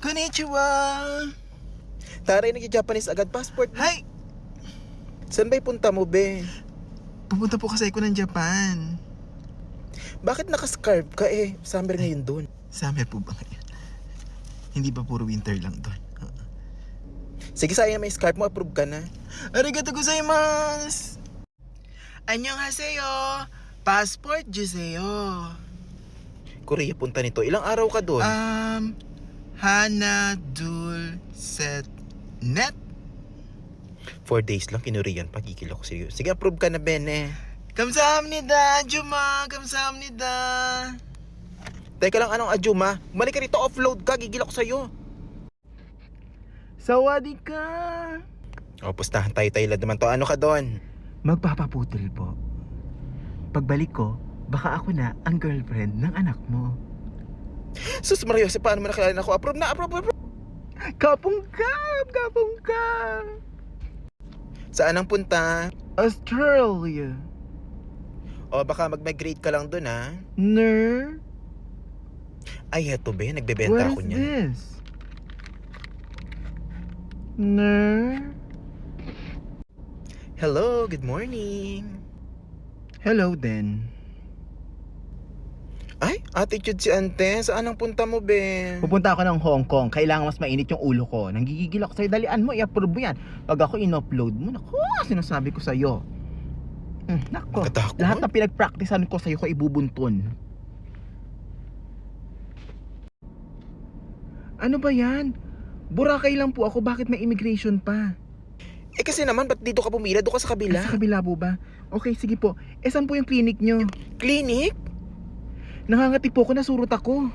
Konnichiwa! Taray, nag-Japanese agad passport. Hay! Saan ba'y punta mo, be? Pupunta po kasi ako ng Japan. Bakit nakascarf ka eh? Summer ngayon dun. Summer po ba ngayon? Hindi ba puro winter lang doon? Sige, sayang may scarf mo, approve ka na. Arigato gozaimasu! Annyeonghaseyo! Passport juseyo! Korea punta nito. Ilang araw ka dun? Hana dul set net? 4 days lang, kinuriyan. Pagkikil ako sa'yo. Sige, approve ka na, Bene. Kamsahamnida, Juma! Kamsahamnida! Teka lang, anong Ajuma? Balik ka rito, offload ka. Gigil ako sa'yo. Sawadee ka! O, pustahan tayo naman to. Ano ka doon? Magpapaputol po. Pagbalik ko, baka ako na ang girlfriend ng anak mo. Sus Mario, paano mo nakilala ako? Approve na, approve. Kapungkap! Kapungkap! Saan ang punta? Australia. O, baka mag-migrate ka lang doon, ha? Ner? Ay, eto, be. Nagbebenta ako niya. What is this? Ner? Hello, good morning. Hello then. Ay, attitude si ante. Saan ang punta mo, be? Pupunta ako ng Hong Kong. Kailangan mas mainit yung ulo ko. Nanggigigil ako sa'yo. Dalian mo, i-approve mo yan. Pag ako in-upload mo, naku, sinasabi ko sa'yo. Naku, Katakot. lahat na pinag-practicean ko sa'yo ko ibubuntun. Ano ba yan? Boracay lang po ako. Bakit may immigration pa? Eh kasi naman, ba't dito ka pumila? Doon ka sa kabila. Sa kabila po ba? Okay, sige po. Saan po yung clinic nyo? Clinic? Nangangati po ako, nasurot ako.